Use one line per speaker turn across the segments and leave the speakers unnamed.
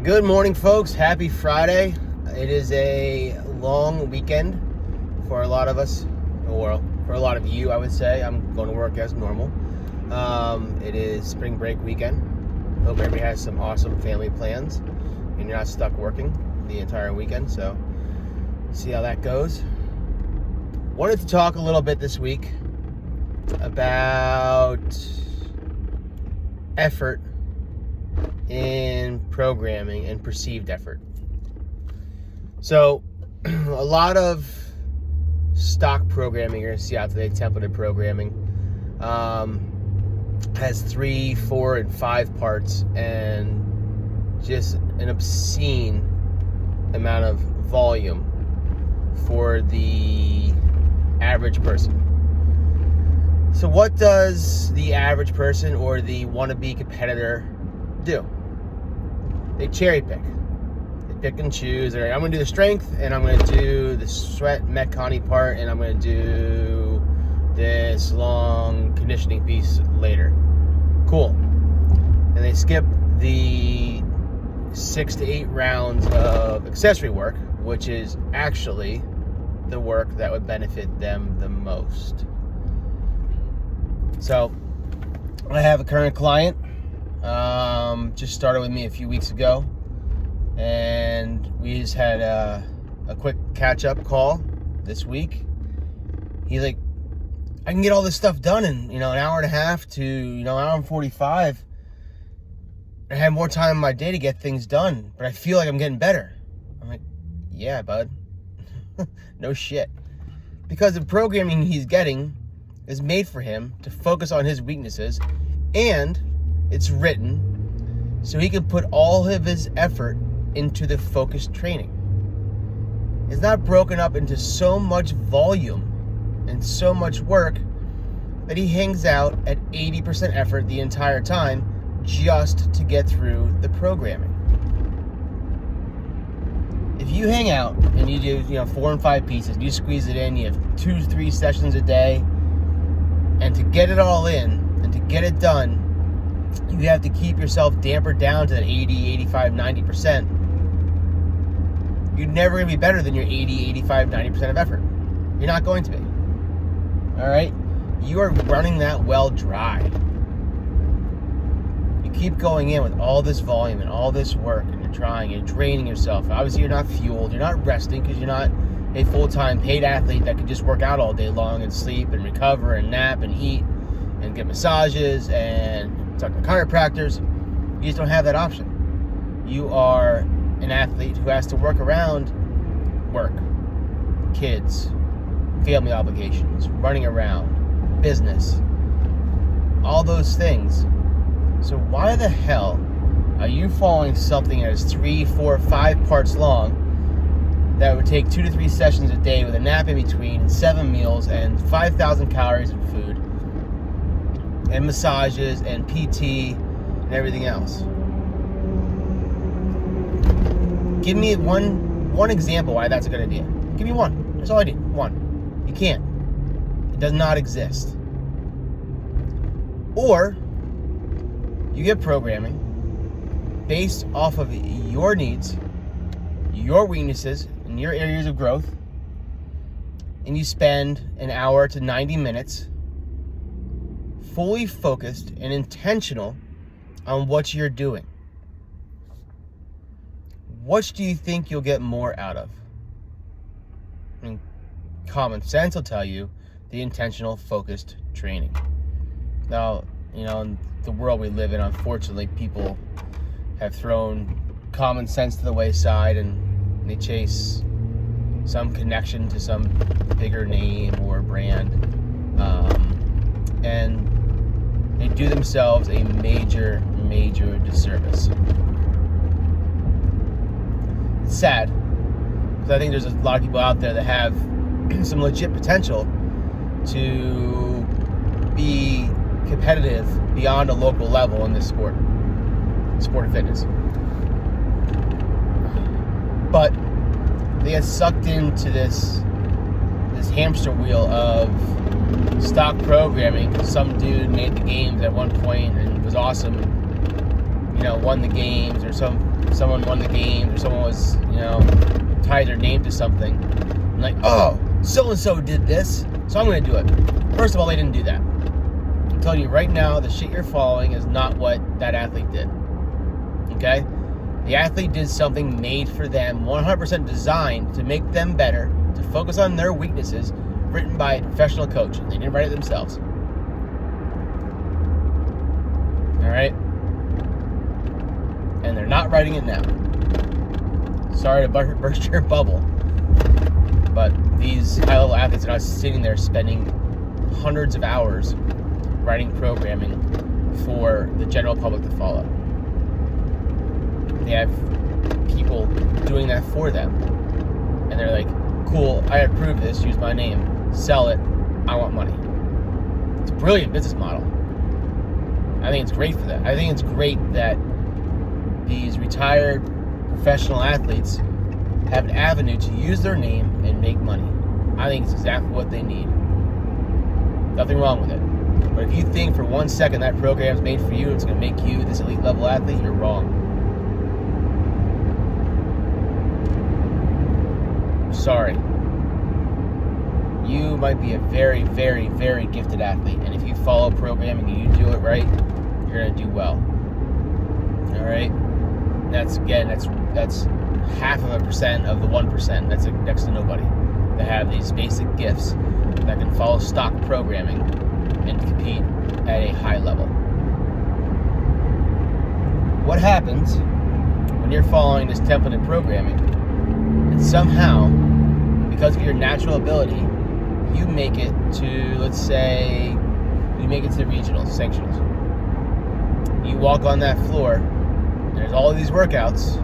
Good morning, folks. Happy Friday. It is a long weekend for a lot of us, or for a lot of you, I would say. I'm going to work as normal. It is spring break weekend. Hope everybody has some awesome family plans and you're not stuck working the entire weekend. So, see how that goes. Wanted to talk a little bit this week about effort in programming and perceived effort. So a lot of stock programming you're going to see out today, templated programming, has 3, 4, and 5 parts and just an obscene amount of volume for the average person. So what does the average person or the wannabe competitor do? They cherry pick. They pick and choose. I'm going to do the strength, and I'm going to do the sweat metcon part, and I'm going to do this long conditioning piece later. Cool. And they skip the 6 to 8 rounds of accessory work, which is actually the work that would benefit them the most. So, I have a current client. Just started with me a few weeks ago, and we just had a quick catch-up call this week. He's like, I can get all this stuff done in an hour and a half to an hour and 45. I have more time in my day to get things done, but I feel like I'm getting better. I'm like, yeah, bud. No shit. Because the programming he's getting is made for him to focus on his weaknesses, and it's written so he can put all of his effort into the focused training. It's not broken up into so much volume and so much work that he hangs out at 80% effort the entire time just to get through the programming. If you hang out and you do 4 and 5 pieces, you squeeze it in, you have 2 to 3 sessions a day, and to get it all in and to get it done, you have to keep yourself dampered down to that 80, 85, 90%. You're never going to be better than your 80, 85, 90% of effort. You're not going to be. All right? You are running that well dry. You keep going in with all this volume and all this work, and you're trying, you're draining yourself. Obviously, you're not fueled. You're not resting because you're not a full-time paid athlete that could just work out all day long and sleep and recover and nap and eat and get massages and talk to chiropractors. You just don't have that option. You are an athlete who has to work around work, kids, family obligations, running around, business, all those things. So why the hell are you following something that is 3, 4, 5 parts long that would take 2 to 3 sessions a day with a nap in between and 7 meals and 5,000 calories in food and massages and PT and everything else? Give me one example why that's a good idea. Give me one. That's all I need. One. You can't. It does not exist. Or you get programming based off of your needs, your weaknesses, and your areas of growth, and you spend an hour to 90 minutes fully focused and intentional on what you're doing. Which do you think you'll get more out of? I mean, common sense will tell you the intentional, focused training. Now, in the world we live in, unfortunately, people have thrown common sense to the wayside and they chase some connection to some bigger name or brand, and they do themselves a major disservice. It's sad, because I think there's a lot of people out there that have some legit potential to be competitive beyond a local level in this sport of fitness. But they get sucked into this hamster wheel of stock programming. Some dude made the games at one point and was awesome, won the games, or some someone won the game, or someone was, tied their name to something. I'm like, oh, so-and-so did this, so I'm going to do it. First of all, they didn't do that. I'm telling you right now, the shit you're following is not what that athlete did. Okay? The athlete did something made for them, 100% designed to make them better, to focus on their weaknesses, written by a professional coach. They didn't write it themselves. Alright? And they're not writing it now. Sorry to burst your bubble, but these high-level athletes are not sitting there spending hundreds of hours writing programming for the general public to follow. They have people doing that for them. And they're like, cool, I approve this, use my name, sell it, I want money. It's a brilliant business model. I think it's great for that. I think it's great that these retired professional athletes have an avenue to use their name and make money. I think it's exactly what they need. Nothing wrong with it. But if you think for 1 second that program's made for you and it's going to make you this elite level athlete, you're wrong. Sorry. You might be a very, very, very gifted athlete, and if you follow programming and you do it right, you're going to do well. Alright? That's 0.5% of the 1%. That's next to nobody that have these basic gifts that can follow stock programming and compete at a high level. What happens when you're following this templated programming and somehow, because of your natural ability, you make it to, let's say, you make it to the regionals, sanctions. You walk on that floor, there's all of these workouts,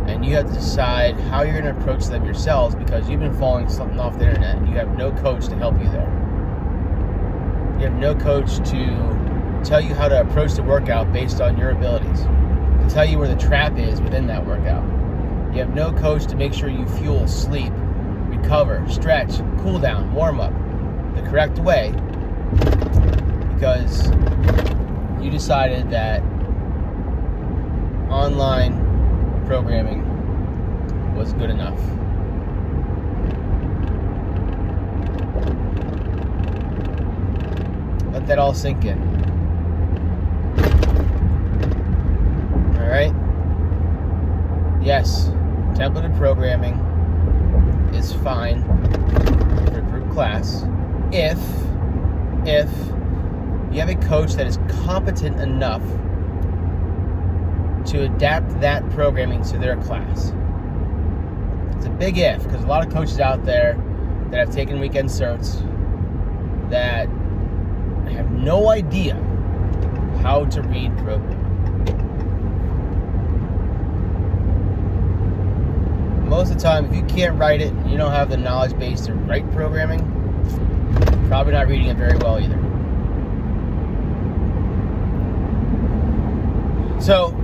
and you have to decide how you're going to approach them yourselves because you've been following something off the internet and you have no coach to help you there. You have no coach to tell you how to approach the workout based on your abilities, to tell you where the trap is within that workout. You have no coach to make sure you fuel, sleep, recover, stretch, cool down, warm up the correct way because you decided that online programming was good enough. Let that all sink in. Alright? Yes, templated programming is fine for group class if you have a coach that is competent enough to adapt that programming to their class. It's a big if, because a lot of coaches out there that have taken weekend certs that have no idea how to read programming. Most of the time, if you can't write it and you don't have the knowledge base to write programming, you're probably not reading it very well either. So,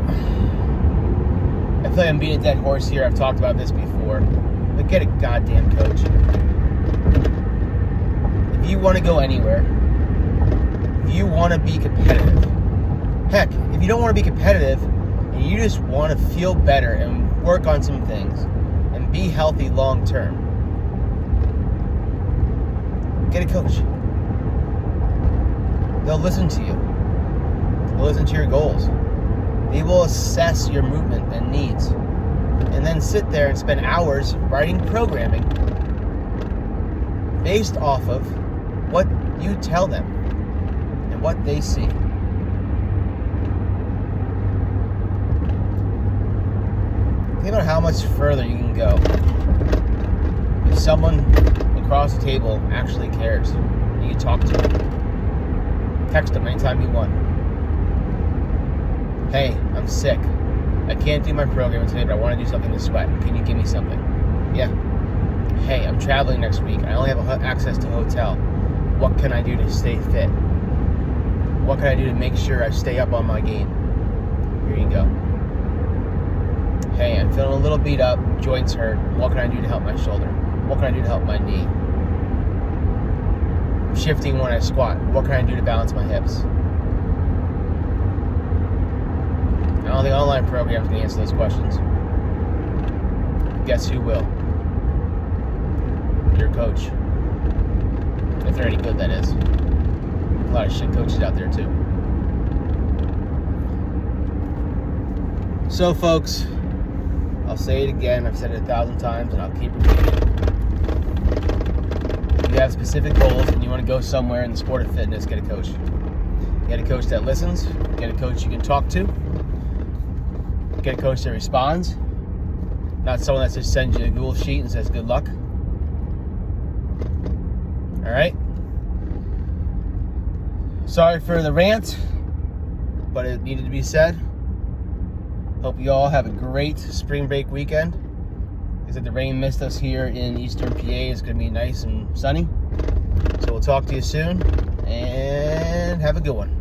I feel like I'm beating a dead horse here. I've talked about this before. But get a goddamn coach. If you want to go anywhere, if you want to be competitive, heck, if you don't want to be competitive and you just want to feel better and work on some things and be healthy long term, get a coach. They'll listen to you. They'll listen to your goals. They will assess your movement and needs, and then sit there and spend hours writing programming based off of what you tell them and what they see. Think about how much further you can go if someone across the table actually cares and you talk to them. Text them anytime you want. Hey, I'm sick. I can't do my program today, but I want to do something to sweat. Can you give me something? Yeah. Hey, I'm traveling next week. I only have access to a hotel. What can I do to stay fit? What can I do to make sure I stay up on my game? Here you go. Hey, I'm feeling a little beat up. Joints hurt. What can I do to help my shoulder? What can I do to help my knee? I'm shifting when I squat. What can I do to balance my hips? don't think online programs can answer those questions. Guess who will? Your coach. If they're any good, that is. A lot of shit coaches out there too. So folks, I'll say it again, I've said it 1,000 times and I'll keep repeating it. If you have specific goals and you want to go somewhere in the sport of fitness, get a coach. Get a coach that listens, get a coach you can talk to, get a coach that responds, not someone that just sends you a Google sheet and says good luck. Alright? Sorry for the rant, but it needed to be said. Hope you all have a great spring break weekend. Like I said, the rain missed us here in eastern PA. It's going to be nice and sunny. So we'll talk to you soon, and have a good one.